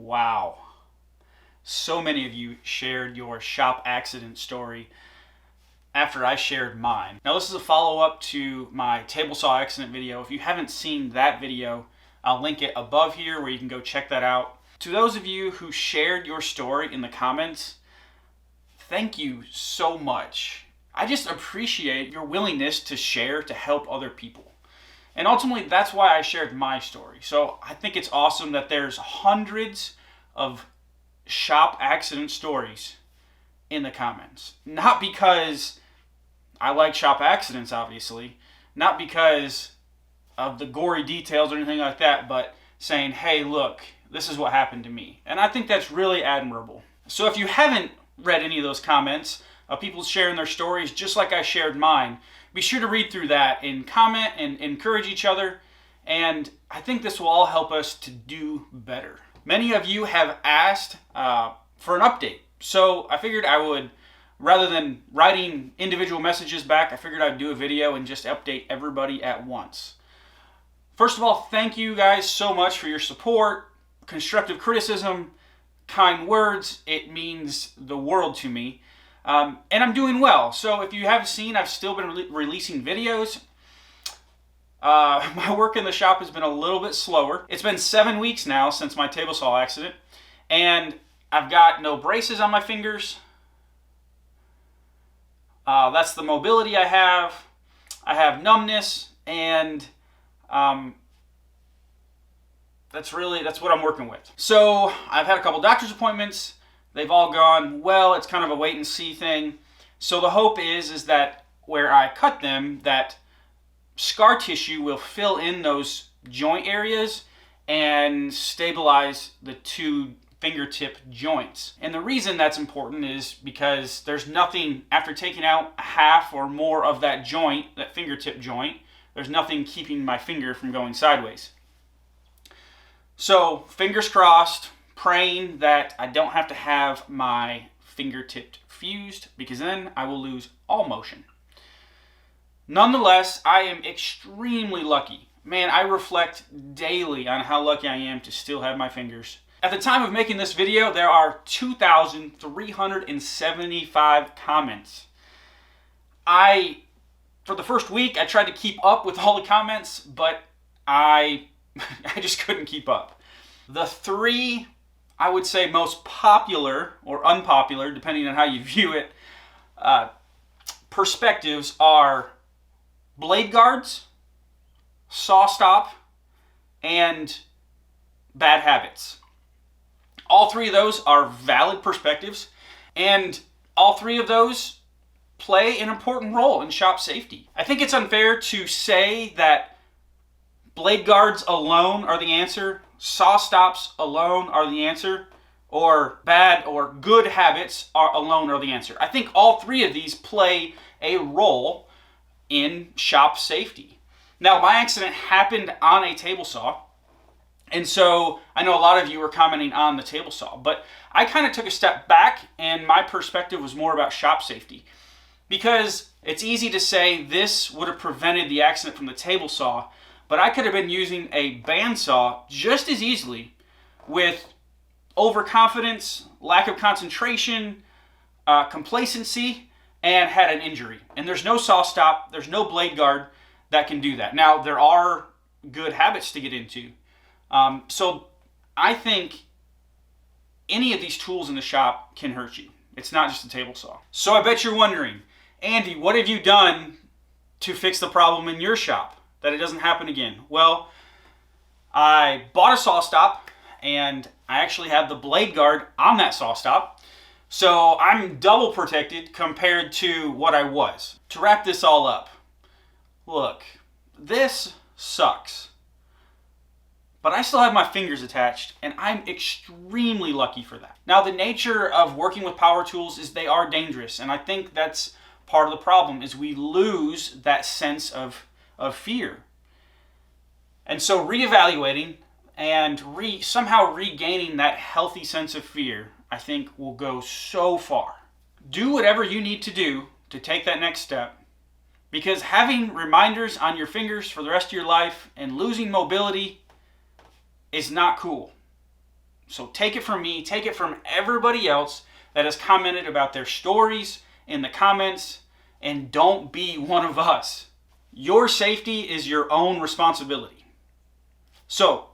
Wow. So many of you shared your shop accident story after I shared mine. Now this is a follow-up to my table saw accident video. If you haven't seen that video, I'll link it above here where you can go check that out. To those of you who shared your story in the comments, thank you so much. I just appreciate your willingness to share to help other people. And ultimately, that's why I shared my story. So I think it's awesome that there's hundreds of shop accident stories in the comments. Not because I like shop accidents, obviously. Not because of the gory details or anything like that, but saying, hey, look, this is what happened to me. And I think that's really admirable. So if you haven't read any of those comments of people sharing their stories just like I shared mine, be sure to read through that and comment and encourage each other. And I think this will all help us to do better. Many of you have asked for an update. So I figured I would, rather than writing individual messages back, I figured I'd do a video and just update everybody at once. First of all, thank you guys so much for your support, constructive criticism, kind words. It means the world to me. And I'm doing well. So if you have seen, I've still been releasing videos. My work in the shop has been a little bit slower. It's been 7 weeks now since my table saw accident. And I've got no braces on my fingers. That's the mobility I have. I have numbness, and that's what I'm working with. So I've had a couple doctor's appointments. They've all gone well. It's kind of a wait and see thing. So the hope is that where I cut them, that scar tissue will fill in those joint areas and stabilize the two fingertip joints. And the reason that's important is because there's nothing, after taking out half or more of that joint, that fingertip joint, there's nothing keeping my finger from going sideways. So fingers crossed, praying that I don't have to have my fingertip fused, because then I will lose all motion. Nonetheless, I am extremely lucky. Man, I reflect daily on how lucky I am to still have my fingers. At the time of making this video, there are 2,375 comments. For the first week, I tried to keep up with all the comments, but I just couldn't keep up. The three, I would say, most popular or unpopular, depending on how you view it, perspectives are blade guards, Sawstop, and bad habits. All three of those are valid perspectives, and all three of those play an important role in shop safety. I think it's unfair to say that blade guards alone are the answer, Sawstops alone are the answer, or bad or good habits alone are the answer. I think all three of these play a role in shop safety. Now, my accident happened on a table saw, and so I know a lot of you were commenting on the table saw, but I kind of took a step back, and my perspective was more about shop safety. Because it's easy to say this would have prevented the accident from the table saw, but I could have been using a bandsaw just as easily with overconfidence, lack of concentration, complacency, and had an injury. And there's no Sawstop, there's no blade guard that can do that. Now, there are good habits to get into. So I think any of these tools in the shop can hurt you. It's not just a table saw. So I bet you're wondering, Andy, what have you done to fix the problem in your shop that it doesn't happen again? Well, I bought a Sawstop, and I actually have the blade guard on that Sawstop. So I'm double protected compared to what I was. To wrap this all up, look, this sucks. But I still have my fingers attached, and I'm extremely lucky for that. Now, the nature of working with power tools is they are dangerous, and I think that's part of the problem, is we lose that sense of fear. And so reevaluating and somehow regaining that healthy sense of fear, I think, will go so far. Do whatever you need to do to take that next step, because having reminders on your fingers for the rest of your life and losing mobility is not cool. So take it from me, take it from everybody else that has commented about their stories in the comments, and don't be one of us. Your safety is your own responsibility. So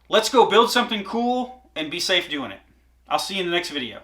let's go build something cool and be safe doing it. I'll see you in the next video.